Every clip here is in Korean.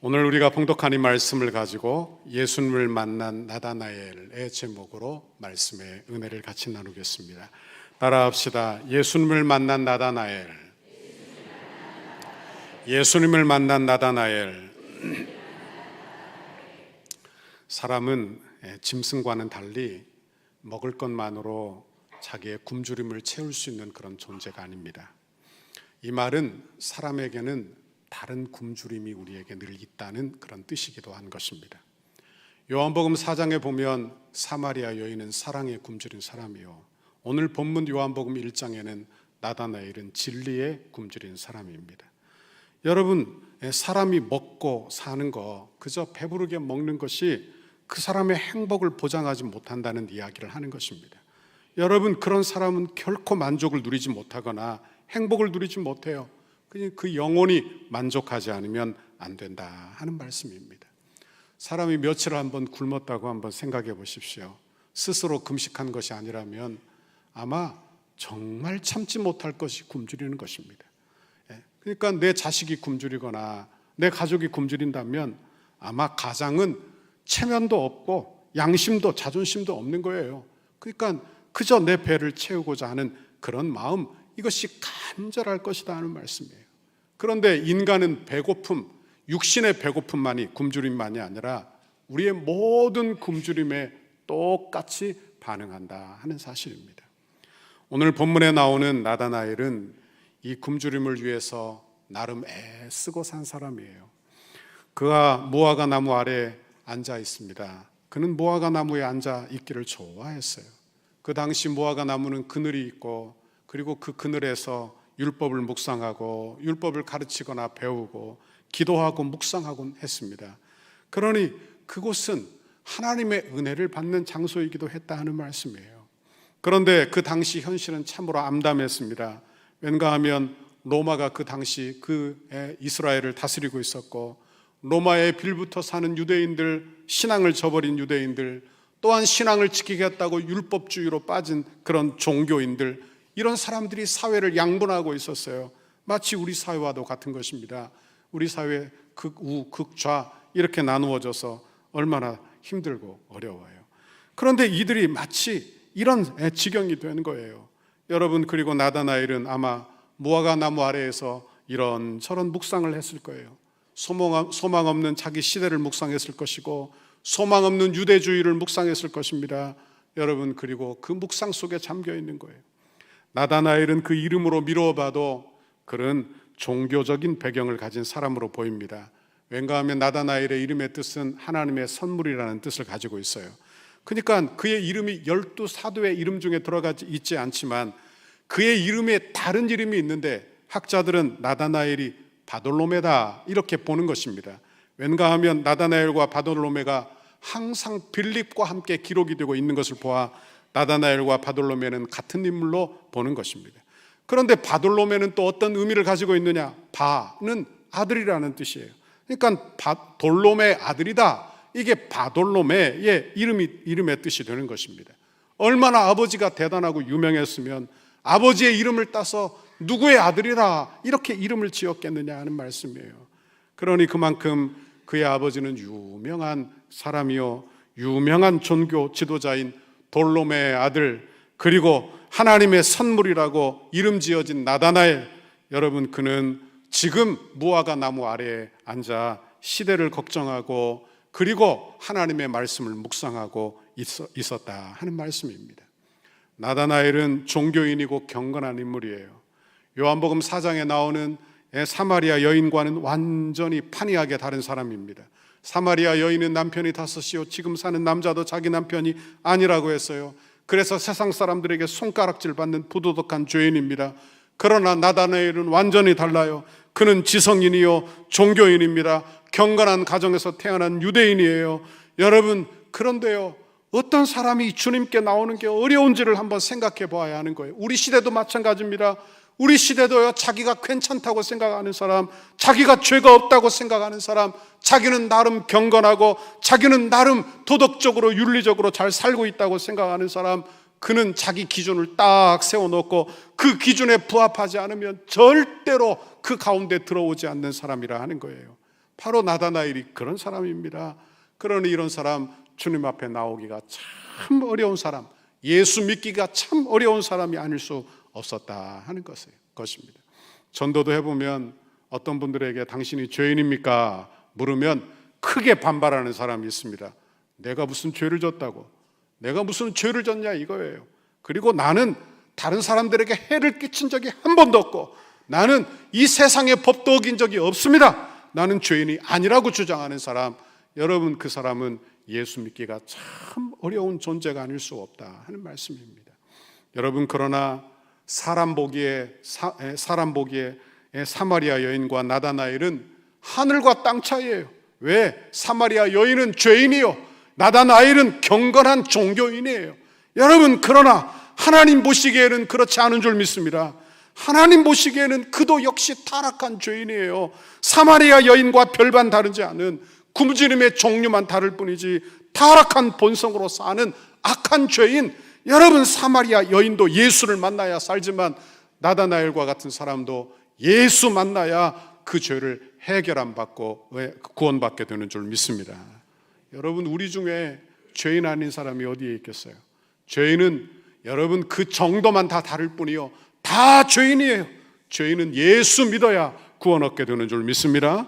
오늘 우리가 봉독한 이 말씀을 가지고 예수님을 만난 나다나엘의 제목으로 말씀의 은혜를 같이 나누겠습니다. 따라합시다. 예수님을 만난 나다나엘. 예수님을 만난 나다나엘. 사람은 짐승과는 달리 먹을 것만으로 자기의 굶주림을 채울 수 있는 그런 존재가 아닙니다. 이 말은 사람에게는 다른 굶주림이 우리에게 늘 있다는 그런 뜻이기도 한 것입니다. 요한복음 4장에 보면 사마리아 여인은 사랑에 굶주린 사람이요, 오늘 본문 요한복음 1장에는 나다나엘은 진리에 굶주린 사람입니다. 여러분, 사람이 먹고 사는 거, 그저 배부르게 먹는 것이 그 사람의 행복을 보장하지 못한다는 이야기를 하는 것입니다. 여러분, 그런 사람은 결코 만족을 누리지 못하거나 행복을 누리지 못해요. 그 영혼이 만족하지 않으면 안 된다 하는 말씀입니다. 사람이 며칠을 한번 굶었다고 한번 생각해 보십시오. 스스로 금식한 것이 아니라면 아마 정말 참지 못할 것이 굶주리는 것입니다. 그러니까 내 자식이 굶주리거나 내 가족이 굶주린다면 아마 가장은 체면도 없고 양심도 자존심도 없는 거예요. 그러니까 그저 내 배를 채우고자 하는 그런 마음, 이것이 간절할 것이다 하는 말씀이에요. 그런데 인간은 배고픔, 육신의 배고픔만이 굶주림만이 아니라 우리의 모든 굶주림에 똑같이 반응한다 하는 사실입니다. 오늘 본문에 나오는 나다나엘은 이 굶주림을 위해서 나름 애쓰고 산 사람이에요. 그가 무화과 나무 아래 앉아 있습니다. 그는 무화과 나무에 앉아 있기를 좋아했어요. 그 당시 무화과 나무는 그늘이 있고, 그리고 그 그늘에서 율법을 묵상하고 율법을 가르치거나 배우고 기도하고 묵상하곤 했습니다. 그러니 그곳은 하나님의 은혜를 받는 장소이기도 했다 하는 말씀이에요. 그런데 그 당시 현실은 참으로 암담했습니다. 왠가 하면 로마가 그 당시 그 이스라엘을 다스리고 있었고, 로마의 빌부터 사는 유대인들, 신앙을 저버린 유대인들, 또한 신앙을 지키겠다고 율법주의로 빠진 그런 종교인들, 이런 사람들이 사회를 양분하고 있었어요. 마치 우리 사회와도 같은 것입니다. 우리 사회 극우, 극좌 이렇게 나누어져서 얼마나 힘들고 어려워요. 그런데 이들이 마치 이런 지경이 되는 거예요. 여러분, 그리고 나다나엘은 아마 무화과 나무 아래에서 이런저런 묵상을 했을 거예요. 소망 없는 자기 시대를 묵상했을 것이고, 소망 없는 유대주의를 묵상했을 것입니다. 여러분, 그리고 그 묵상 속에 잠겨 있는 거예요. 나다나엘은 그 이름으로 미루어 봐도 그런 종교적인 배경을 가진 사람으로 보입니다. 왠가 하면 나다나엘의 이름의 뜻은 하나님의 선물이라는 뜻을 가지고 있어요. 그러니까 그의 이름이 12사도의 이름 중에 들어가지 있지 않지만 그의 이름에 다른 이름이 있는데 학자들은 나다나엘이 바돌로메다 이렇게 보는 것입니다. 왠가 하면 나다나엘과 바돌로메가 항상 빌립과 함께 기록이 되고 있는 것을 보아 나다나엘과 바돌로메는 같은 인물로 보는 것입니다. 그런데 바돌로메는 또 어떤 의미를 가지고 있느냐? 바는 아들이라는 뜻이에요. 그러니까 돌로메 아들이다, 이게 바돌로메의 이름의 뜻이 되는 것입니다. 얼마나 아버지가 대단하고 유명했으면 아버지의 이름을 따서 누구의 아들이라 이렇게 이름을 지었겠느냐 하는 말씀이에요. 그러니 그만큼 그의 아버지는 유명한 사람이요, 유명한 종교 지도자인 돌로메의 아들, 그리고 하나님의 선물이라고 이름 지어진 나다나엘. 여러분, 그는 지금 무화과 나무 아래에 앉아 시대를 걱정하고 그리고 하나님의 말씀을 묵상하고 있었다 하는 말씀입니다. 나다나엘은 종교인이고 경건한 인물이에요. 요한복음 4장에 나오는 사마리아 여인과는 완전히 판이하게 다른 사람입니다. 사마리아 여인은 남편이 5이요 지금 사는 남자도 자기 남편이 아니라고 했어요. 그래서 세상 사람들에게 손가락질 받는 부도덕한 죄인입니다. 그러나 나다나엘은 완전히 달라요. 그는 지성인이요 종교인입니다. 경건한 가정에서 태어난 유대인이에요. 여러분, 그런데요, 어떤 사람이 주님께 나오는 게 어려운지를 한번 생각해 봐야 하는 거예요. 우리 시대도 마찬가지입니다. 우리 시대도요, 자기가 괜찮다고 생각하는 사람, 자기가 죄가 없다고 생각하는 사람, 자기는 나름 경건하고 자기는 나름 도덕적으로 윤리적으로 잘 살고 있다고 생각하는 사람, 그는 자기 기준을 딱 세워놓고 그 기준에 부합하지 않으면 절대로 그 가운데 들어오지 않는 사람이라 하는 거예요. 바로 나다나엘이 그런 사람입니다. 그러니 이런 사람 주님 앞에 나오기가 참 어려운 사람, 예수 믿기가 참 어려운 사람이 아닐 수 없었다 하는 것입니다. 전도도 해보면 어떤 분들에게 당신이 죄인입니까? 물으면 크게 반발하는 사람이 있습니다. 내가 무슨 죄를 졌다고, 내가 무슨 죄를 졌냐 이거예요. 그리고 나는 다른 사람들에게 해를 끼친 적이 한 번도 없고, 나는 이 세상에 법도 어긴 적이 없습니다. 나는 죄인이 아니라고 주장하는 사람, 여러분 그 사람은 예수 믿기가 참 어려운 존재가 아닐 수 없다 하는 말씀입니다. 여러분 그러나 사람 보기에 사마리아 여인과 나다나엘은 하늘과 땅 차이예요. 왜? 사마리아 여인은 죄인이요, 나다나엘은 경건한 종교인이에요. 여러분 그러나 하나님 보시기에는 그렇지 않은 줄 믿습니다. 하나님 보시기에는 그도 역시 타락한 죄인이에요. 사마리아 여인과 별반 다르지 않은 굶주림의 종류만 다를 뿐이지 타락한 본성으로 사는 악한 죄인. 여러분 사마리아 여인도 예수를 만나야 살지만 나다나엘과 같은 사람도 예수 만나야 그 죄를 해결 받고 구원받게 되는 줄 믿습니다. 여러분 우리 중에 죄인 아닌 사람이 어디에 있겠어요? 죄인은 여러분 그 정도만 다 다를 뿐이요, 다 죄인이에요. 죄인은 예수 믿어야 구원 얻게 되는 줄 믿습니다.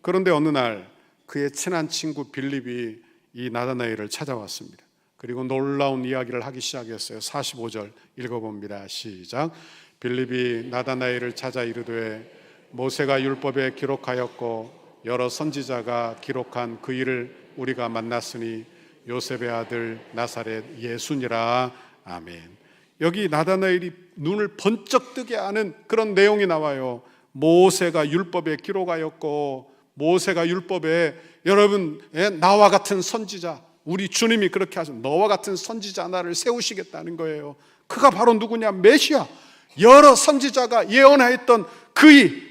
그런데 어느 날 그의 친한 친구 빌립이 이 나다나엘을 찾아왔습니다. 그리고 놀라운 이야기를 하기 시작했어요. 45절 읽어봅니다. 시작. 빌립이 나다나엘을 찾아 이르되 모세가 율법에 기록하였고 여러 선지자가 기록한 그 일을 우리가 만났으니 요셉의 아들 나사렛 예수니라. 아멘. 여기 나다나엘이 눈을 번쩍 뜨게 하는 그런 내용이 나와요. 모세가 율법에 기록하였고, 모세가 율법에 여러분 나와 같은 선지자, 우리 주님이 그렇게 하셔, 너와 같은 선지자 하나를 세우시겠다는 거예요. 그가 바로 누구냐? 메시아. 여러 선지자가 예언하였던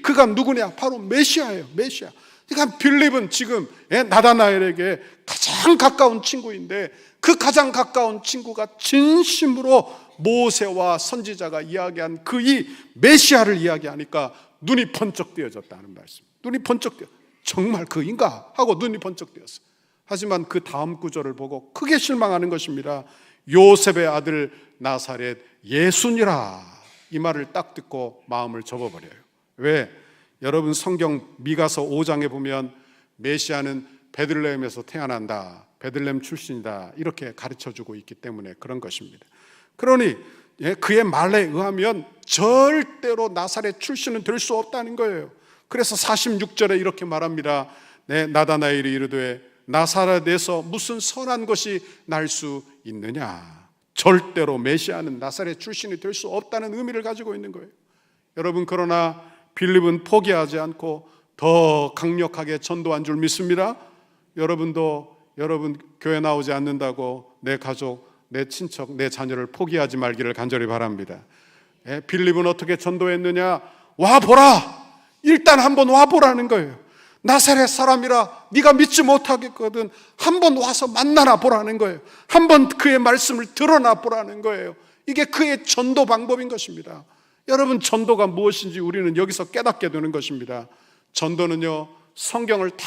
그가 누구냐? 바로 메시아예요. 메시아. 그러니까 빌립은 지금 나다나엘에게 가장 가까운 친구인데, 그 가장 가까운 친구가 진심으로 모세와 선지자가 이야기한 그 이 메시아를 이야기하니까 눈이 번쩍 뜨여졌다는 말씀. 눈이 번쩍 뜨여, 정말 그인가 하고 눈이 번쩍 뜨였어요. 하지만 그 다음 구절을 보고 크게 실망하는 것입니다. 요셉의 아들 나사렛 예수니라. 이 말을 딱 듣고 마음을 접어버려요. 왜? 여러분 성경 미가서 5장에 보면 메시아는 베들레헴에서 태어난다, 베들레헴 출신이다, 이렇게 가르쳐주고 있기 때문에 그런 것입니다. 그러니 그의 말에 의하면 절대로 나사렛 출신은 될 수 없다는 거예요. 그래서 46절에 이렇게 말합니다. 나다나엘이 이르되 나사렛에서 무슨 선한 것이 날 수 있느냐. 절대로 메시아는 나사렛 출신이 될 수 없다는 의미를 가지고 있는 거예요. 여러분 그러나 빌립은 포기하지 않고 더 강력하게 전도한 줄 믿습니다. 여러분도 여러분 교회 나오지 않는다고 내 가족, 내 친척, 내 자녀를 포기하지 말기를 간절히 바랍니다. 빌립은 어떻게 전도했느냐? 와보라. 일단 한번 와보라는 거예요. 나사렛 사람이라 네가 믿지 못하겠거든 한번 와서 만나나 보라는 거예요. 한번 그의 말씀을 들어나 보라는 거예요. 이게 그의 전도 방법인 것입니다. 여러분 전도가 무엇인지 우리는 여기서 깨닫게 되는 것입니다. 전도는요, 성경을 다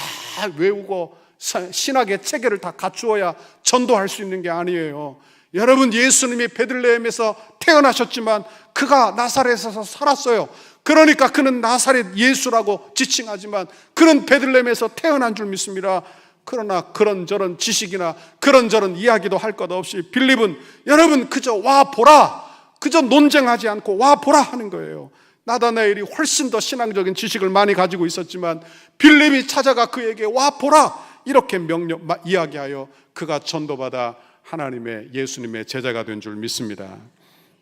외우고 신학의 체계를 다 갖추어야 전도할 수 있는 게 아니에요. 여러분 예수님이 베들레헴에서 태어나셨지만 그가 나사렛에서 살았어요. 그러니까 그는 나사렛 예수라고 지칭하지만 그는 베들레헴에서 태어난 줄 믿습니다. 그러나 그런저런 지식이나 그런저런 이야기도 할 것 없이 빌립은 여러분 그저 와보라, 그저 논쟁하지 않고 와보라 하는 거예요. 나다나엘이 훨씬 더 신앙적인 지식을 많이 가지고 있었지만 빌립이 찾아가 그에게 와보라 이렇게 이야기하여 그가 전도받아 하나님의 예수님의 제자가 된 줄 믿습니다.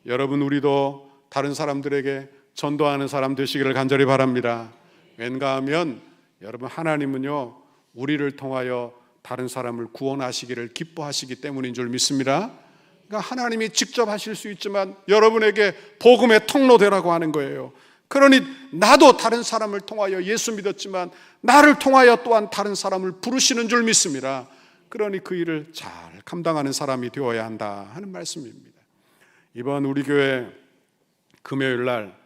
여러분 우리도 다른 사람들에게 전도하는 사람 되시기를 간절히 바랍니다. 왠가 하면 여러분 하나님은요 우리를 통하여 다른 사람을 구원하시기를 기뻐하시기 때문인 줄 믿습니다. 그러니까 하나님이 직접 하실 수 있지만 여러분에게 복음의 통로되라고 하는 거예요. 그러니 나도 다른 사람을 통하여 예수 믿었지만 나를 통하여 또한 다른 사람을 부르시는 줄 믿습니다. 그러니 그 일을 잘 감당하는 사람이 되어야 한다 하는 말씀입니다. 이번 우리 교회 금요일 날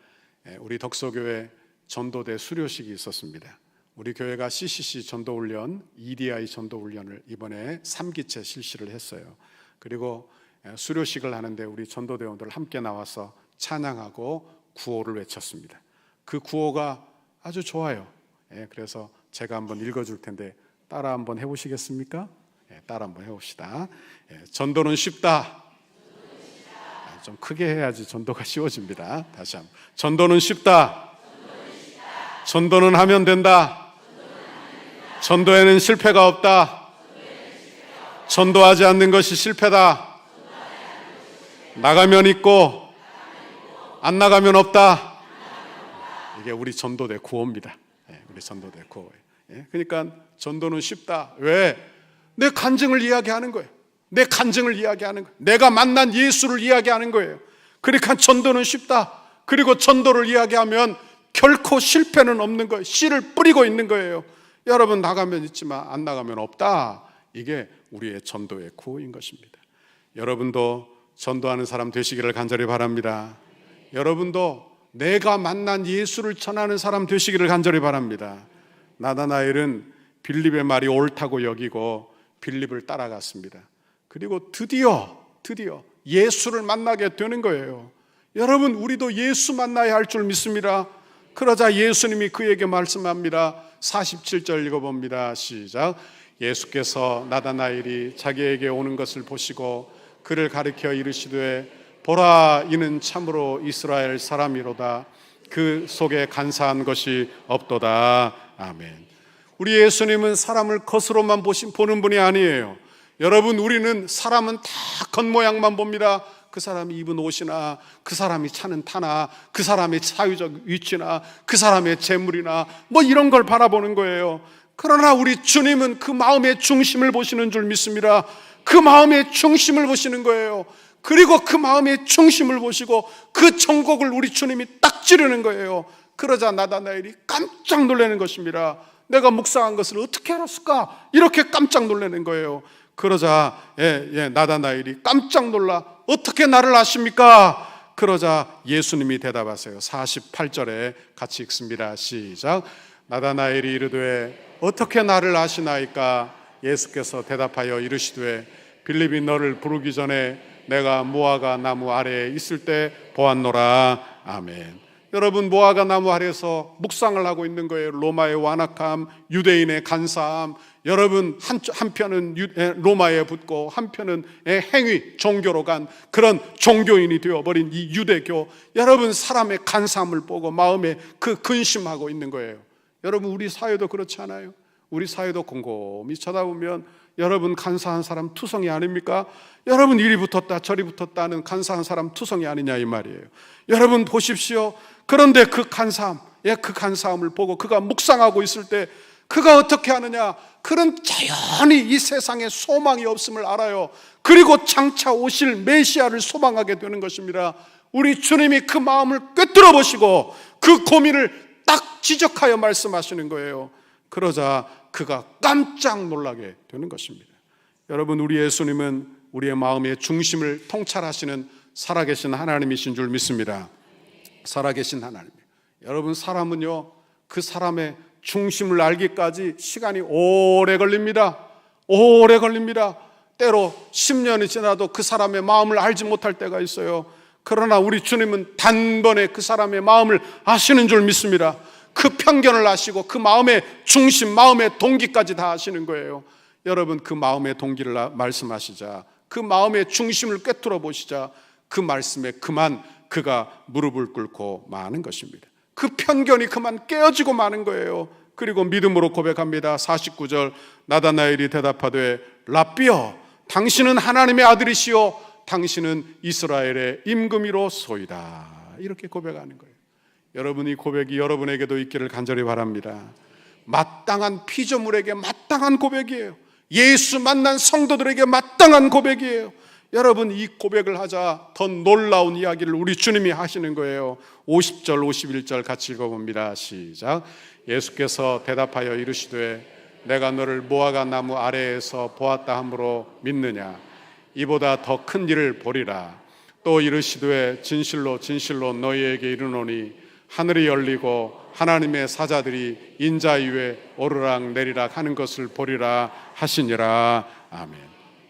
우리 덕서교회 전도대 수료식이 있었습니다. 우리 교회가 CCC 전도훈련, EDI 전도훈련을 이번에 3기째 실시를 했어요. 그리고 수료식을 하는데 우리 전도대원들 함께 나와서 찬양하고 구호를 외쳤습니다. 그 구호가 아주 좋아요. 그래서 제가 한번 읽어줄 텐데 따라 한번 해보시겠습니까? 따라 한번 해봅시다. 전도는 쉽다. 좀 크게 해야지 전도가 쉬워집니다. 다시 한번. 전도는 쉽다. 전도는 하면 된다. 전도에는 실패가 없다. 전도하지 않는 것이 실패다. 나가면 있고 안 나가면 없다. 이게 우리 전도대 구호입니다. 우리 전도대 구호예요. 그러니까 전도는 쉽다. 왜? 내 간증을 이야기하는 거예요. 내 간증을 이야기하는 거예요. 내가 만난 예수를 이야기하는 거예요. 그러니까 전도는 쉽다. 그리고 전도를 이야기하면 결코 실패는 없는 거예요. 씨를 뿌리고 있는 거예요. 여러분, 나가면 있지만 안 나가면 없다. 이게 우리의 전도의 구호인 것입니다. 여러분도 전도하는 사람 되시기를 간절히 바랍니다. 여러분도 내가 만난 예수를 전하는 사람 되시기를 간절히 바랍니다. 나다나엘은 빌립의 말이 옳다고 여기고 빌립을 따라갔습니다. 그리고 드디어 예수를 만나게 되는 거예요. 여러분, 우리도 예수 만나야 할 줄 믿습니다. 그러자 예수님이 그에게 말씀합니다. 47절 읽어봅니다. 시작. 예수께서 나다나엘이 자기에게 오는 것을 보시고 그를 가리켜 이르시되 보라, 이는 참으로 이스라엘 사람이로다. 그 속에 간사한 것이 없도다. 아멘. 우리 예수님은 사람을 겉으로만 보는 분이 아니에요. 여러분, 우리는 사람은 다 겉모양만 봅니다. 그 사람이 입은 옷이나 그 사람이 차는 타나 그 사람의 사회적 위치나 그 사람의 재물이나 뭐 이런 걸 바라보는 거예요. 그러나 우리 주님은 그 마음의 중심을 보시는 줄 믿습니다. 그 마음의 중심을 보시는 거예요. 그리고 그 마음의 중심을 보시고 그 정곡을 우리 주님이 딱 찌르는 거예요. 그러자 나다나엘이 깜짝 놀라는 것입니다. 내가 묵상한 것을 어떻게 알았을까? 이렇게 깜짝 놀라는 거예요. 그러자 나다나엘이 깜짝 놀라 어떻게 나를 아십니까? 그러자 예수님이 대답하세요. 48절에 같이 읽습니다. 시작. 나다나엘이 이르되 어떻게 나를 아시나이까? 예수께서 대답하여 이르시되 빌립이 너를 부르기 전에 내가 무화과 나무 아래에 있을 때 보았노라. 아멘. 여러분, 무화과 나무 아래에서 묵상을 하고 있는 거예요. 로마의 완악함, 유대인의 간사함. 여러분, 한편은 로마에 붙고 한편은 행위, 종교로 간 그런 종교인이 되어버린 이 유대교. 여러분, 사람의 간사함을 보고 마음에 그 근심하고 있는 거예요. 여러분, 우리 사회도 그렇지 않아요? 우리 사회도 곰곰이 쳐다보면 여러분, 간사한 사람 투성이 아닙니까? 여러분, 이리 붙었다 저리 붙었다는 간사한 사람 투성이 아니냐 이 말이에요. 여러분 보십시오. 그런데 그 간사함을 보고 그가 묵상하고 있을 때 그가 어떻게 하느냐? 그는 자연히 이 세상에 소망이 없음을 알아요. 그리고 장차 오실 메시아를 소망하게 되는 것입니다. 우리 주님이 그 마음을 꿰뚫어 보시고 그 고민을 딱 지적하여 말씀하시는 거예요. 그러자 그가 깜짝 놀라게 되는 것입니다. 여러분, 우리 예수님은 우리의 마음의 중심을 통찰하시는 살아계신 하나님이신 줄 믿습니다. 살아계신 하나님. 여러분, 사람은요, 그 사람의 중심을 알기까지 시간이 오래 걸립니다. 오래 걸립니다. 때로 10년이 지나도 그 사람의 마음을 알지 못할 때가 있어요. 그러나 우리 주님은 단번에 그 사람의 마음을 아시는 줄 믿습니다. 그 편견을 아시고 그 마음의 중심, 마음의 동기까지 다 아시는 거예요. 여러분, 그 마음의 동기를 말씀하시자, 그 마음의 중심을 꿰뚫어 보시자, 그 말씀에 그만 그가 무릎을 꿇고 마는 것입니다. 그 편견이 그만 깨어지고 마는 거예요. 그리고 믿음으로 고백합니다. 49절, 나다나엘이 대답하되 랍비여, 당신은 하나님의 아들이시오, 당신은 이스라엘의 임금이로소이다. 이렇게 고백하는 거예요. 여러분, 이 고백이 여러분에게도 있기를 간절히 바랍니다. 마땅한 피조물에게 마땅한 고백이에요. 예수 만난 성도들에게 마땅한 고백이에요. 여러분, 이 고백을 하자 더 놀라운 이야기를 우리 주님이 하시는 거예요. 50절 51절 같이 읽어봅니다. 시작. 예수께서 대답하여 이르시되 내가 너를 무화과 나무 아래에서 보았다 함으로 믿느냐? 이보다 더 큰 일을 보리라. 또 이르시되 진실로 진실로 너희에게 이르노니 하늘이 열리고 하나님의 사자들이 인자 위에 오르락 내리락 하는 것을 보리라 하시니라. 아멘.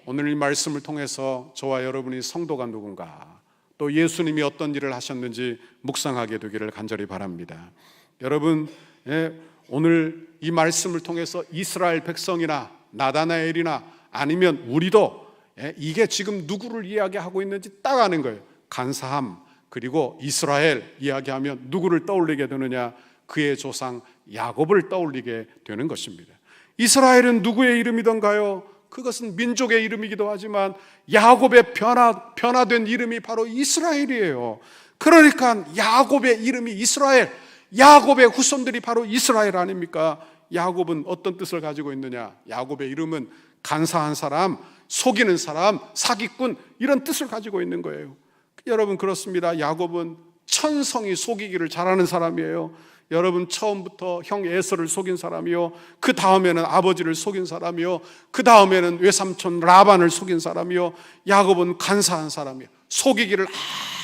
오늘 이 말씀을 통해서 저와 여러분이 성도가 누군가, 또 예수님이 어떤 일을 하셨는지 묵상하게 되기를 간절히 바랍니다. 여러분, 오늘 이 말씀을 통해서 이스라엘 백성이나 나다나엘이나 아니면 우리도 이게 지금 누구를 이야기하고 있는지 딱 아는 거예요. 간사함, 그리고 이스라엘 이야기하면 누구를 떠올리게 되느냐? 그의 조상 야곱을 떠올리게 되는 것입니다. 이스라엘은 누구의 이름이던가요? 그것은 민족의 이름이기도 하지만 야곱의 변화된 이름이 바로 이스라엘이에요. 그러니까 야곱의 이름이 이스라엘, 야곱의 후손들이 바로 이스라엘 아닙니까? 야곱은 어떤 뜻을 가지고 있느냐? 야곱의 이름은 간사한 사람, 속이는 사람, 사기꾼, 이런 뜻을 가지고 있는 거예요. 여러분, 그렇습니다. 야곱은 천성이 속이기를 잘하는 사람이에요. 여러분, 처음부터 형 에서를 속인 사람이요, 그 다음에는 아버지를 속인 사람이요, 그 다음에는 외삼촌 라반을 속인 사람이요. 야곱은 간사한 사람이에요. 속이기를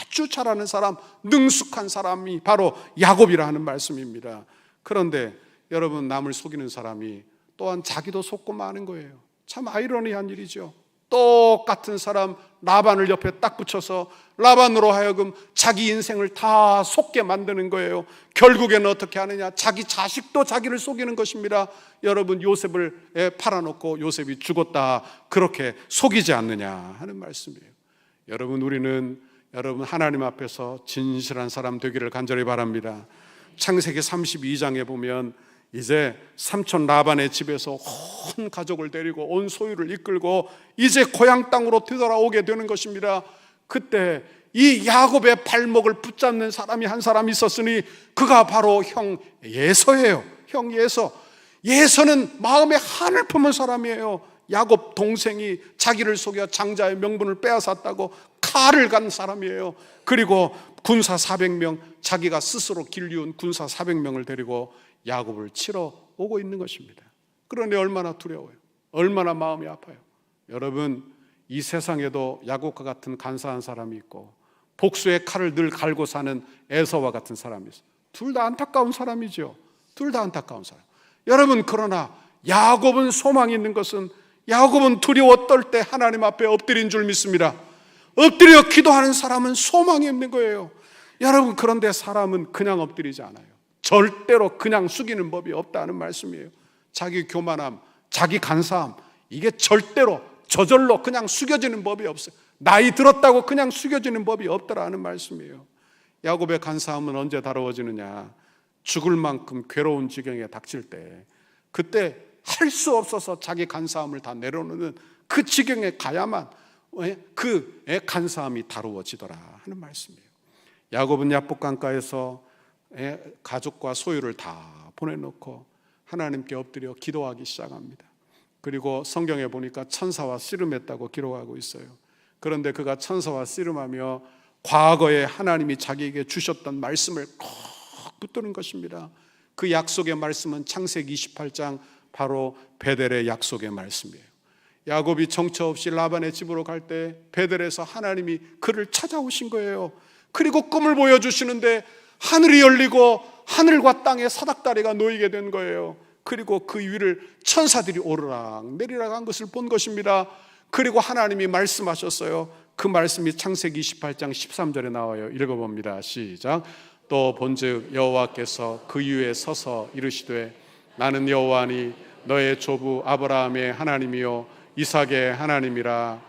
아주 잘하는 사람, 능숙한 사람이 바로 야곱이라 하는 말씀입니다. 그런데 여러분, 남을 속이는 사람이 또한 자기도 속고 마는 거예요. 참 아이러니한 일이죠. 똑같은 사람 라반을 옆에 딱 붙여서 라반으로 하여금 자기 인생을 다 속게 만드는 거예요. 결국에는 어떻게 하느냐? 자기 자식도 자기를 속이는 것입니다. 여러분, 요셉을 팔아놓고 요셉이 죽었다, 그렇게 속이지 않느냐 하는 말씀이에요. 여러분, 우리는 하나님 앞에서 진실한 사람 되기를 간절히 바랍니다. 창세기 32장에 보면 이제 삼촌 라반의 집에서 온 가족을 데리고 온 소유를 이끌고 이제 고향 땅으로 되돌아오게 되는 것입니다. 그때 이 야곱의 발목을 붙잡는 사람이 한 사람 있었으니 그가 바로 형 예서예요. 형 예서. 예서는 마음에 한을 품은 사람이에요. 야곱 동생이 자기를 속여 장자의 명분을 빼앗았다고 칼을 간 사람이에요. 그리고 군사 400명, 자기가 스스로 길리운 군사 400명을 데리고 야곱을 치러 오고 있는 것입니다. 그러니 얼마나 두려워요. 얼마나 마음이 아파요. 여러분, 이 세상에도 야곱과 같은 간사한 사람이 있고 복수의 칼을 늘 갈고 사는 에서와 같은 사람이 있어요. 둘 다 안타까운 사람이죠. 둘 다 안타까운 사람. 여러분, 그러나 야곱은 소망이 있는 것은, 야곱은 두려워 떨 때 하나님 앞에 엎드린 줄 믿습니다. 엎드려 기도하는 사람은 소망이 있는 거예요. 여러분, 그런데 사람은 그냥 엎드리지 않아요. 절대로 그냥 숙이는 법이 없다는 말씀이에요. 자기 교만함, 자기 간사함, 이게 절대로 저절로 그냥 숙여지는 법이 없어요. 나이 들었다고 그냥 숙여지는 법이 없더라는 말씀이에요. 야곱의 간사함은 언제 다루어지느냐? 죽을 만큼 괴로운 지경에 닥칠 때, 그때 할 수 없어서 자기 간사함을 다 내려놓는 그 지경에 가야만 그 간사함이 다루어지더라 하는 말씀이에요. 야곱은 야복강가에서 가족과 소유를 다 보내놓고 하나님께 엎드려 기도하기 시작합니다. 그리고 성경에 보니까 천사와 씨름했다고 기록하고 있어요. 그런데 그가 천사와 씨름하며 과거에 하나님이 자기에게 주셨던 말씀을 꼭 붙드는 것입니다. 그 약속의 말씀은 창세기 28장 바로 베델의 약속의 말씀이에요. 야곱이 정처 없이 라반의 집으로 갈 때 베델에서 하나님이 그를 찾아오신 거예요. 그리고 꿈을 보여주시는데 하늘이 열리고 하늘과 땅에 사닥다리가 놓이게 된 거예요. 그리고 그 위를 천사들이 오르락 내리락 한 것을 본 것입니다. 그리고 하나님이 말씀하셨어요. 그 말씀이 창세기 28장 13절에 나와요. 읽어봅니다. 시작. 또 본즉 여호와께서 그 위에 서서 이르시되 나는 여호와니 너의 조부 아브라함의 하나님이요 이삭의 하나님이라.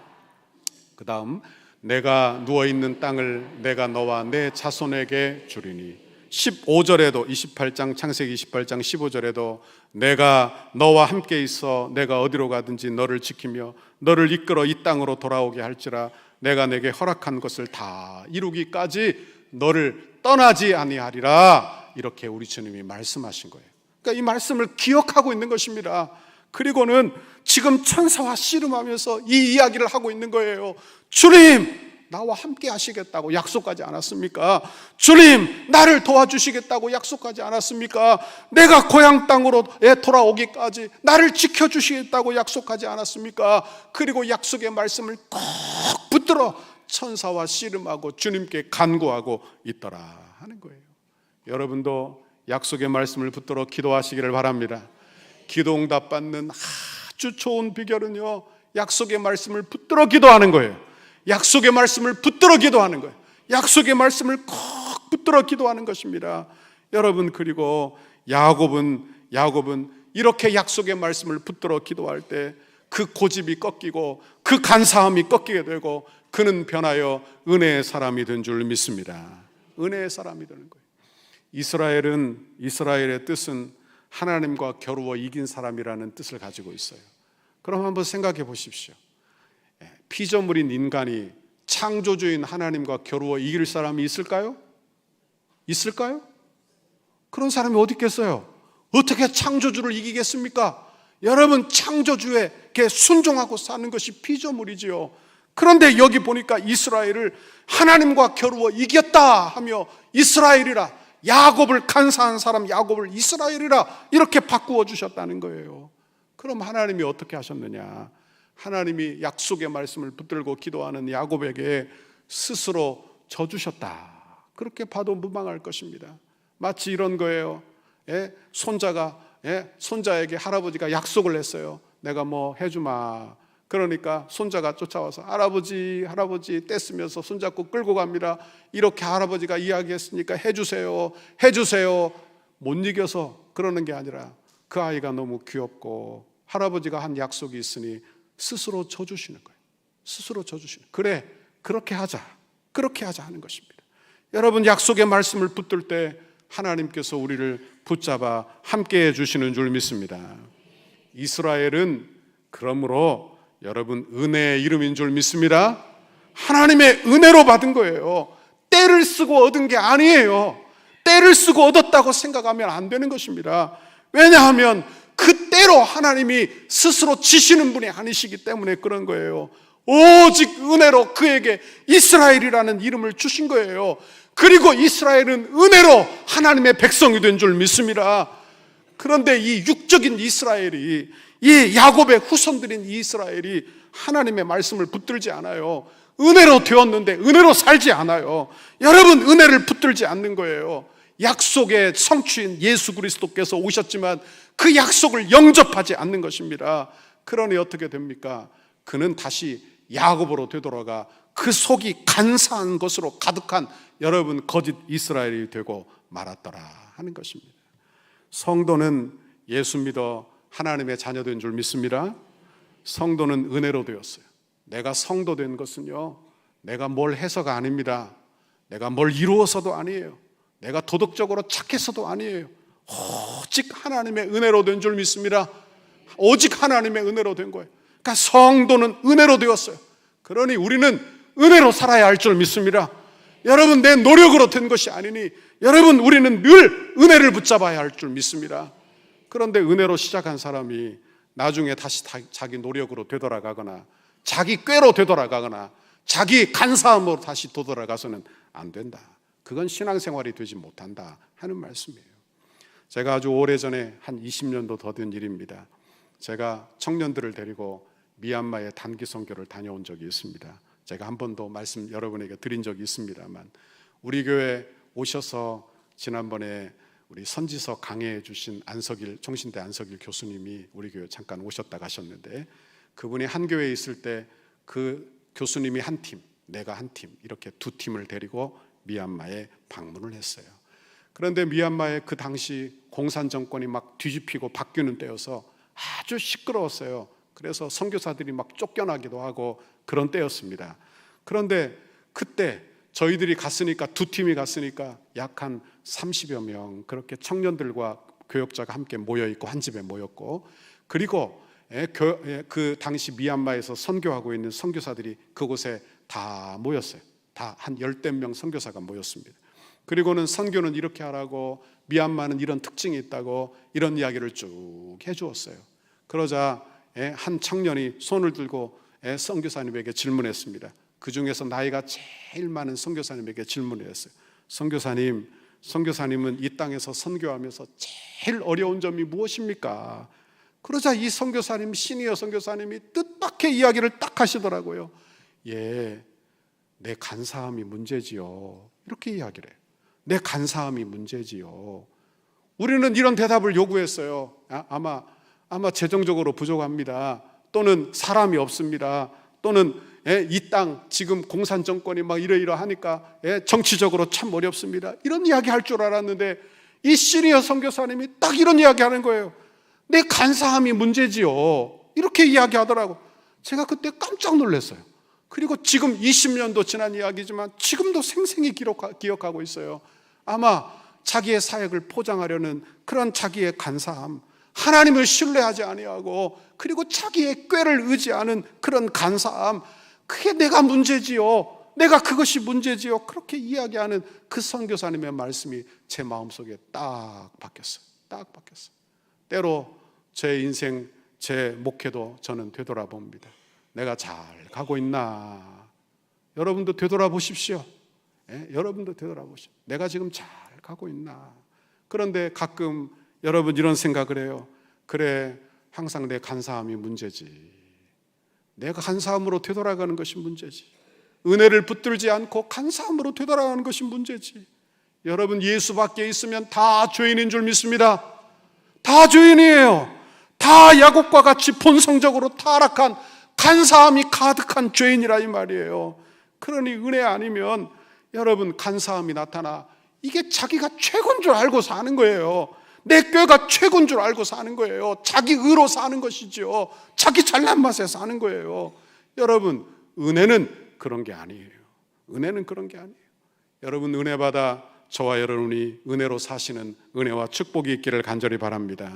그 다음 내가 누워있는 땅을 내가 너와 내 자손에게 주리니. 15절에도 28장 창세기 28장 15절에도 내가 너와 함께 있어 내가 어디로 가든지 너를 지키며 너를 이끌어 이 땅으로 돌아오게 할지라. 내가 내게 허락한 것을 다 이루기까지 너를 떠나지 아니하리라. 이렇게 우리 주님이 말씀하신 거예요. 그러니까 이 말씀을 기억하고 있는 것입니다. 그리고는 지금 천사와 씨름하면서 이 이야기를 하고 있는 거예요. 주님, 나와 함께 하시겠다고 약속하지 않았습니까? 주님, 나를 도와주시겠다고 약속하지 않았습니까? 내가 고향 땅으로 돌아오기까지 나를 지켜주시겠다고 약속하지 않았습니까? 그리고 약속의 말씀을 꼭 붙들어 천사와 씨름하고 주님께 간구하고 있더라 하는 거예요. 여러분도 약속의 말씀을 붙들어 기도하시기를 바랍니다. 기도 응답 받는 아주 좋은 비결은요, 약속의 말씀을 붙들어 기도하는 거예요. 약속의 말씀을 붙들어 기도하는 거예요. 약속의 말씀을 꼭 붙들어 기도하는 것입니다. 여러분, 그리고 야곱은 이렇게 약속의 말씀을 붙들어 기도할 때 그 고집이 꺾이고 그 간사함이 꺾이게 되고 그는 변하여 은혜의 사람이 된 줄 믿습니다. 은혜의 사람이 되는 거예요. 이스라엘의 뜻은 하나님과 겨루어 이긴 사람이라는 뜻을 가지고 있어요. 그럼 한번 생각해 보십시오. 피조물인 인간이 창조주인 하나님과 겨루어 이길 사람이 있을까요? 있을까요? 그런 사람이 어디 있겠어요? 어떻게 창조주를 이기겠습니까? 여러분, 창조주에게 순종하고 사는 것이 피조물이지요. 그런데 여기 보니까 이스라엘을 하나님과 겨루어 이겼다 하며 이스라엘이라, 야곱을 간사한 사람 야곱을 이스라엘이라 이렇게 바꾸어 주셨다는 거예요. 그럼 하나님이 어떻게 하셨느냐? 하나님이 약속의 말씀을 붙들고 기도하는 야곱에게 스스로 져주셨다. 그렇게 봐도 무방할 것입니다. 마치 이런 거예요. 손자에게 할아버지가 약속을 했어요. 내가 뭐 해주마. 그러니까 손자가 쫓아와서 할아버지 떼쓰면서 손잡고 끌고 갑니다. 이렇게 할아버지가 이야기했으니까 해주세요. 못 이겨서 그러는 게 아니라 그 아이가 너무 귀엽고 할아버지가 한 약속이 있으니 스스로 져주시는 거예요. 스스로 져주시는 거예요. 그래, 그렇게 하자 하는 것입니다. 여러분, 약속의 말씀을 붙들 때 하나님께서 우리를 붙잡아 함께 해주시는 줄 믿습니다. 이스라엘은 그러므로 여러분 은혜의 이름인 줄 믿습니다. 하나님의 은혜로 받은 거예요. 때를 쓰고 얻은 게 아니에요. 때를 쓰고 얻었다고 생각하면 안 되는 것입니다. 왜냐하면 그 때로 하나님이 스스로 지시는 분이 아니시기 때문에 그런 거예요. 오직 은혜로 그에게 이스라엘이라는 이름을 주신 거예요. 그리고 이스라엘은 은혜로 하나님의 백성이 된 줄 믿습니다. 그런데 이 육적인 이스라엘이, 이 야곱의 후손들인 이스라엘이 하나님의 말씀을 붙들지 않아요. 은혜로 되었는데 은혜로 살지 않아요. 여러분, 은혜를 붙들지 않는 거예요. 약속의 성취인 예수 그리스도께서 오셨지만 그 약속을 영접하지 않는 것입니다. 그러니 어떻게 됩니까? 그는 다시 야곱으로 되돌아가 그 속이 간사한 것으로 가득한 여러분 거짓 이스라엘이 되고 말았더라 하는 것입니다. 성도는 예수 믿어 하나님의 자녀된 줄 믿습니다. 성도는 은혜로 되었어요. 내가 성도 된 것은요, 내가 뭘 해서가 아닙니다. 내가 뭘 이루어서도 아니에요. 내가 도덕적으로 착해서도 아니에요. 오직 하나님의 은혜로 된 줄 믿습니다. 오직 하나님의 은혜로 된 거예요. 그러니까 성도는 은혜로 되었어요. 그러니 우리는 은혜로 살아야 할 줄 믿습니다. 여러분, 내 노력으로 된 것이 아니니 여러분, 우리는 늘 은혜를 붙잡아야 할 줄 믿습니다. 그런데 은혜로 시작한 사람이 나중에 다시 자기 노력으로 되돌아가거나 자기 꾀로 되돌아가거나 자기 간사함으로 다시 되돌아가서는 안 된다. 그건 신앙생활이 되지 못한다 하는 말씀이에요. 제가 아주 오래전에 한 20년도 더 된 일입니다. 제가 청년들을 데리고 미얀마의 단기 선교를 다녀온 적이 있습니다. 제가 한 번도 말씀 여러분에게 드린 적이 있습니다만, 우리 교회 오셔서 지난번에 우리 선지서 강해해 주신 총신대 안석일 교수님이 우리 교회 잠깐 오셨다 가셨는데, 그분이 한 교회에 있을 때 그 교수님이 한 팀, 내가 한 팀, 이렇게 두 팀을 데리고 미얀마에 방문을 했어요. 그런데 미얀마에 그 당시 공산 정권이 막 뒤집히고 바뀌는 때여서 아주 시끄러웠어요. 그래서 선교사들이 막 쫓겨나기도 하고 그런 때였습니다. 그런데 그때 저희들이 갔으니까, 두 팀이 갔으니까 약 한 30여 명 그렇게 청년들과 교역자가 함께 모여있고 한 집에 모였고, 그리고 그 당시 미얀마에서 선교하고 있는 선교사들이 그곳에 다 모였어요. 다 한 10대 명 선교사가 모였습니다. 그리고는 선교는 이렇게 하라고, 미얀마는 이런 특징이 있다고 이런 이야기를 쭉 해주었어요. 그러자 한 청년이 손을 들고 선교사님에게 질문했습니다. 그 중에서 나이가 제일 많은 선교사님에게 질문을 했어요. 선교사님은 이 땅에서 선교하면서 제일 어려운 점이 무엇입니까? 그러자 이 선교사님, 시니어 선교사님이 뜻밖의 이야기를 딱 하시더라고요. 내 간사함이 문제지요. 이렇게 이야기를 해요. 내 간사함이 문제지요. 우리는 이런 대답을 요구했어요. 아마 재정적으로 부족합니다. 또는 사람이 없습니다. 또는 이 땅 지금 공산 정권이 막 이러이러하니까 정치적으로 참 어렵습니다. 이런 이야기 할 줄 알았는데 이 시리아 선교사님이 딱 이런 이야기 하는 거예요. 내 간사함이 문제지요. 이렇게 이야기하더라고. 제가 그때 깜짝 놀랐어요. 그리고 지금 20년도 지난 이야기지만 지금도 생생히 기억하고 있어요. 아마 자기의 사역을 포장하려는 그런 자기의 간사함, 하나님을 신뢰하지 아니하고 그리고 자기의 꾀를 의지하는 그런 간사함, 그게 내가 문제지요. 내가 그것이 문제지요. 그렇게 이야기하는 그 선교사님의 말씀이 제 마음속에 딱 박혔어요. 딱 박혔어요. 때로 제 인생, 제 목회도 저는 되돌아봅니다. 내가 잘 가고 있나? 여러분도 되돌아보십시오. 여러분도 되돌아보십시오. 내가 지금 잘 가고 있나? 그런데 가끔 여러분 이런 생각을 해요. 그래, 항상 내 간사함이 문제지. 내가 간사함으로 되돌아가는 것이 문제지. 은혜를 붙들지 않고 간사함으로 되돌아가는 것이 문제지. 여러분, 예수 밖에 있으면 다 죄인인 줄 믿습니다. 다 죄인이에요. 다 야곱과 같이 본성적으로 타락한 간사함이 가득한 죄인이라 이 말이에요. 그러니 은혜 아니면 여러분 간사함이 나타나 이게 자기가 최고인 줄 알고 사는 거예요. 내 꾀가 최고인 줄 알고 사는 거예요. 자기 의로 사는 것이죠. 자기 잘난 맛에 사는 거예요. 여러분, 은혜는 그런 게 아니에요. 은혜는 그런 게 아니에요. 여러분, 은혜 받아 저와 여러분이 은혜로 사시는 은혜와 축복이 있기를 간절히 바랍니다.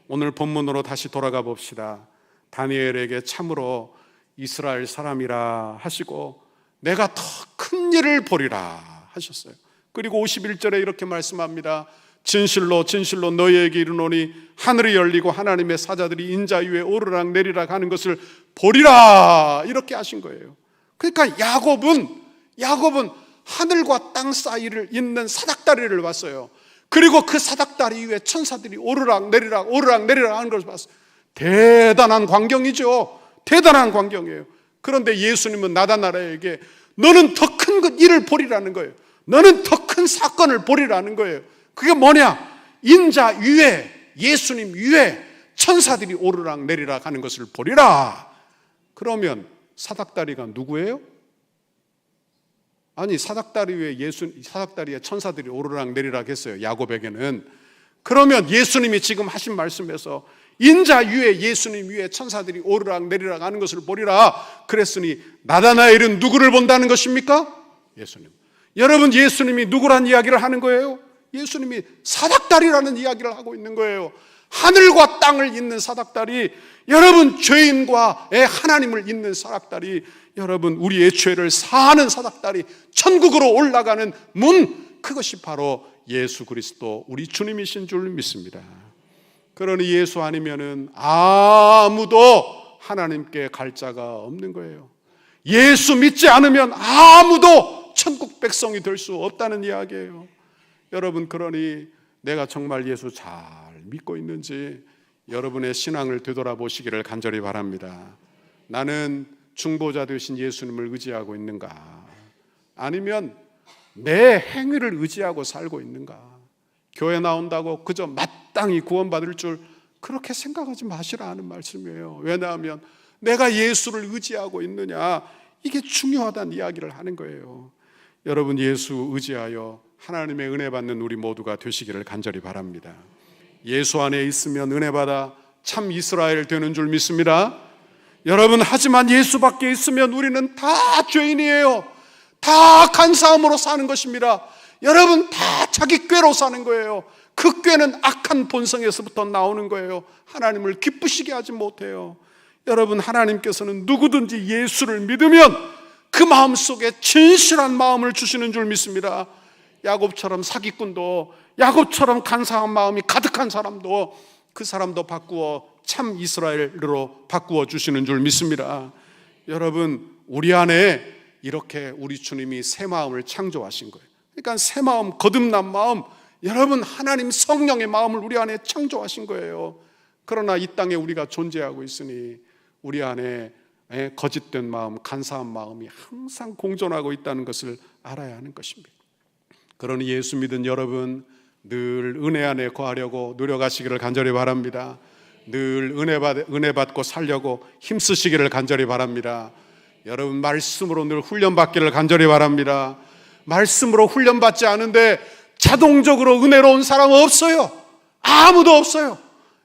오늘 본문으로 다시 돌아가 봅시다. 다니엘에게 참으로 이스라엘 사람이라 하시고 내가 더 큰 일을 보리라 하셨어요. 그리고 51절에 이렇게 말씀합니다. 진실로 진실로 너희에게 이르노니 하늘이 열리고 하나님의 사자들이 인자 위에 오르락 내리락 하는 것을 보리라, 이렇게 하신 거예요. 그러니까 야곱은 하늘과 땅 사이를 잇는 사닥다리를 봤어요. 그리고 그 사닥다리 위에 천사들이 오르락 내리락 하는 것을 봤어요. 대단한 광경이죠. 대단한 광경이에요. 그런데 예수님은 나다나엘에게 너는 더 큰 일을 보리라는 거예요. 너는 더 큰 사건을 보리라는 거예요. 그게 뭐냐? 인자 위에, 예수님 위에 천사들이 오르락 내리락 하는 것을 보리라. 그러면 사닥다리가 누구예요? 아니, 사닥다리에 천사들이 오르락 내리락 했어요, 야곱에게는. 그러면 예수님이 지금 하신 말씀에서 인자 위에, 예수님 위에 천사들이 오르락 내리락 하는 것을 보리라 그랬으니 나다나엘은 누구를 본다는 것입니까? 예수님. 여러분, 예수님이 누구란 이야기를 하는 거예요? 예수님이 사닥다리라는 이야기를 하고 있는 거예요. 하늘과 땅을 잇는 사닥다리, 여러분 죄인과의 하나님을 잇는 사닥다리, 여러분 우리의 죄를 사하는 사닥다리, 천국으로 올라가는 문, 그것이 바로 예수 그리스도 우리 주님이신 줄 믿습니다. 그러니 예수 아니면은 아무도 하나님께 갈 자가 없는 거예요. 예수 믿지 않으면 아무도 천국 백성이 될 수 없다는 이야기예요. 여러분, 그러니 내가 정말 예수 잘 믿고 있는지 여러분의 신앙을 되돌아보시기를 간절히 바랍니다. 나는 중보자 되신 예수님을 의지하고 있는가? 아니면 내 행위를 의지하고 살고 있는가? 교회 나온다고 그저 마땅히 구원받을 줄 그렇게 생각하지 마시라 하는 말씀이에요. 왜냐하면 내가 예수를 의지하고 있느냐, 이게 중요하다는 이야기를 하는 거예요. 여러분, 예수 의지하여 하나님의 은혜 받는 우리 모두가 되시기를 간절히 바랍니다. 예수 안에 있으면 은혜 받아 참 이스라엘 되는 줄 믿습니다. 여러분, 하지만 예수 밖에 있으면 우리는 다 죄인이에요. 다 간사함으로 사는 것입니다. 여러분, 다 자기 꾀로 사는 거예요. 그 꾀는 악한 본성에서부터 나오는 거예요. 하나님을 기쁘시게 하지 못해요. 여러분, 하나님께서는 누구든지 예수를 믿으면 그 마음속에 진실한 마음을 주시는 줄 믿습니다. 야곱처럼 사기꾼도, 야곱처럼 간사한 마음이 가득한 사람도, 그 사람도 바꾸어 참 이스라엘로 바꾸어 주시는 줄 믿습니다. 여러분, 우리 안에 이렇게 우리 주님이 새 마음을 창조하신 거예요. 그러니까 새 마음, 거듭난 마음, 여러분 하나님 성령의 마음을 우리 안에 창조하신 거예요. 그러나 이 땅에 우리가 존재하고 있으니 우리 안에 거짓된 마음, 간사한 마음이 항상 공존하고 있다는 것을 알아야 하는 것입니다. 그러니 예수 믿은 여러분 늘 은혜 안에 거하려고 노력하시기를 간절히 바랍니다. 늘 은혜 받고 살려고 힘쓰시기를 간절히 바랍니다. 여러분 말씀으로 늘 훈련받기를 간절히 바랍니다. 말씀으로 훈련받지 않은데 자동적으로 은혜로운 사람 없어요. 아무도 없어요.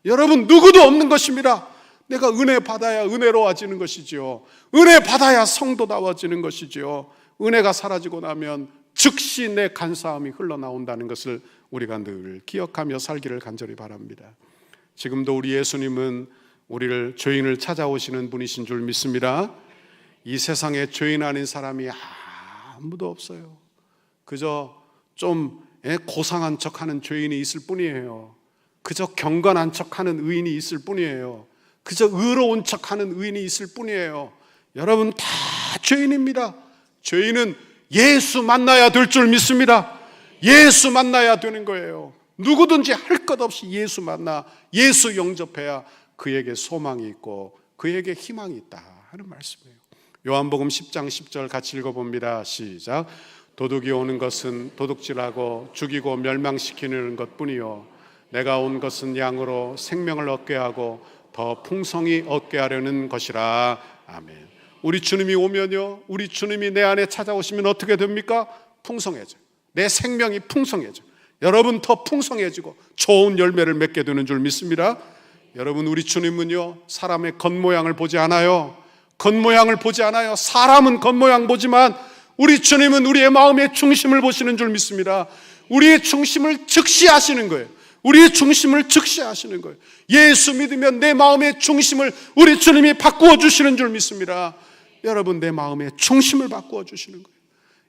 여러분 누구도 없는 것입니다. 내가 은혜 받아야 은혜로워지는 것이지요. 은혜 받아야 성도다워지는 것이지요. 은혜가 사라지고 나면 즉시 내 간사함이 흘러나온다는 것을 우리가 늘 기억하며 살기를 간절히 바랍니다. 지금도 우리 예수님은 우리를 죄인을 찾아오시는 분이신 줄 믿습니다. 이 세상에 죄인 아닌 사람이 아무도 없어요. 그저 좀 고상한 척하는 죄인이 있을 뿐이에요. 그저 경건한 척하는 의인이 있을 뿐이에요. 그저 의로운 척하는 의인이 있을 뿐이에요. 여러분 다 죄인입니다. 죄인은 예수 만나야 될 줄 믿습니다. 예수 만나야 되는 거예요. 누구든지 할 것 없이 예수 만나 예수 영접해야 그에게 소망이 있고 그에게 희망이 있다 하는 말씀이에요. 요한복음 10장 10절 같이 읽어봅니다. 시작. 도둑이 오는 것은 도둑질하고 죽이고 멸망시키는 것뿐이요 내가 온 것은 양으로 생명을 얻게 하고 더 풍성히 얻게 하려는 것이라. 아멘. 우리 주님이 오면요, 우리 주님이 내 안에 찾아오시면 어떻게 됩니까? 풍성해져요. 내 생명이 풍성해져. 여러분 더 풍성해지고 좋은 열매를 맺게 되는 줄 믿습니다. 여러분 우리 주님은요 사람의 겉모양을 보지 않아요. 겉모양을 보지 않아요. 사람은 겉모양 보지만 우리 주님은 우리의 마음의 중심을 보시는 줄 믿습니다. 우리의 중심을 즉시하시는 거예요. 우리의 중심을 즉시하시는 거예요. 예수 믿으면 내 마음의 중심을 우리 주님이 바꾸어 주시는 줄 믿습니다. 여러분 내 마음의 중심을 바꾸어 주시는 거예요.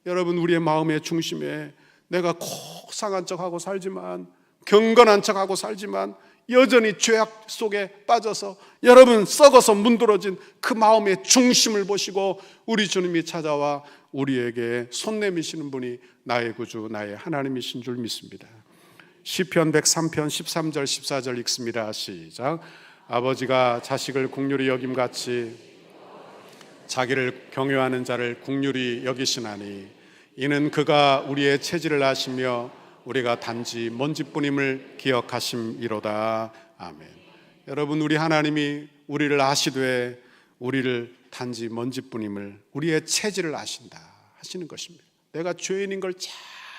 여러분 우리의 마음의 중심에 내가 꼭 상한 척하고 살지만 경건한 척하고 살지만 여전히 죄악 속에 빠져서 여러분 썩어서 문드러진 그 마음의 중심을 보시고 우리 주님이 찾아와 우리에게 손 내미시는 분이 나의 구주 나의 하나님이신 줄 믿습니다. 시편 103편 13절 14절 읽습니다. 시작. 아버지가 자식을 긍휼히 여김같이 자기를 경외하는 자를 긍휼히 여기시나니 이는 그가 우리의 체질을 아시며 우리가 단지 먼지뿐임을 기억하심이로다. 아멘. 여러분 우리 하나님이 우리를 아시되 우리를 단지 먼지뿐임을 우리의 체질을 아신다 하시는 것입니다. 내가 죄인인 걸 잘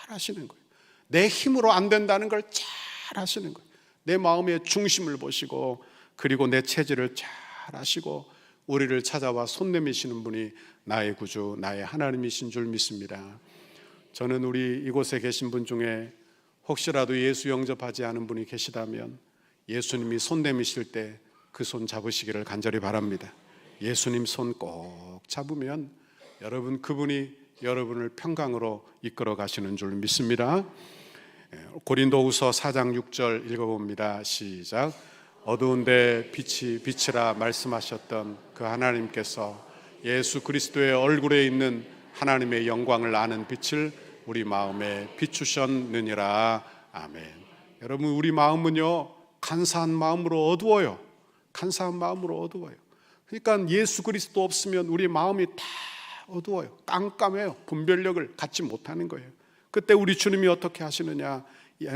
아시는 거예요. 내 힘으로 안 된다는 걸 잘 아시는 거예요. 내 마음의 중심을 보시고 그리고 내 체질을 잘 아시고 우리를 찾아와 손 내미시는 분이 나의 구주 나의 하나님이신 줄 믿습니다. 저는 우리 이곳에 계신 분 중에 혹시라도 예수 영접하지 않은 분이 계시다면 예수님이 손 내미실 때 그 손 잡으시기를 간절히 바랍니다. 예수님 손 꼭 잡으면 여러분 그분이 여러분을 평강으로 이끌어 가시는 줄 믿습니다. 고린도후서 4장 6절 읽어봅니다. 시작. 어두운데 빛이 빛이라 말씀하셨던 그 하나님께서 예수 그리스도의 얼굴에 있는 하나님의 영광을 아는 빛을 우리 마음에 비추셨느니라. 아멘. 여러분 우리 마음은요 간사한 마음으로 어두워요. 간사한 마음으로 어두워요. 그러니까 예수 그리스도 없으면 우리 마음이 다 어두워요. 깜깜해요. 분별력을 갖지 못하는 거예요. 그때 우리 주님이 어떻게 하시느냐?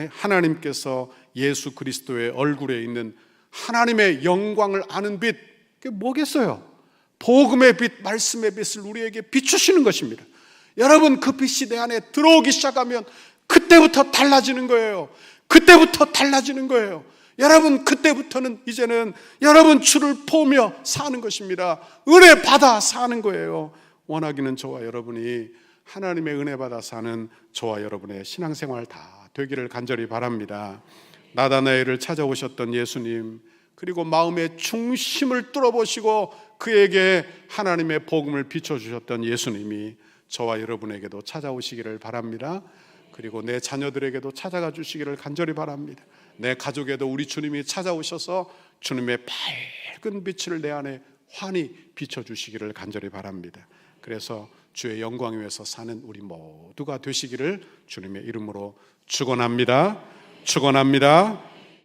하나님께서 예수 그리스도의 얼굴에 있는 하나님의 영광을 아는 빛, 그게 뭐겠어요? 복음의 빛, 말씀의 빛을 우리에게 비추시는 것입니다. 여러분 그 빛이 내 안에 들어오기 시작하면 그때부터 달라지는 거예요. 그때부터 달라지는 거예요. 여러분 그때부터는 이제는 여러분 주를 보며 사는 것입니다. 은혜 받아 사는 거예요. 원하기는 저와 여러분이 하나님의 은혜 받아 사는 저와 여러분의 신앙생활 다 되기를 간절히 바랍니다. 나다나엘을 찾아오셨던 예수님, 그리고 마음의 중심을 뚫어보시고 그에게 하나님의 복음을 비춰주셨던 예수님이 저와 여러분에게도 찾아오시기를 바랍니다. 그리고 내 자녀들에게도 찾아가 주시기를 간절히 바랍니다. 내 가족에도 우리 주님이 찾아오셔서 주님의 밝은 빛을 내 안에 환히 비춰주시기를 간절히 바랍니다. 그래서 주의 영광 위에서 사는 우리 모두가 되시기를 주님의 이름으로 축원합니다. 축원합니다.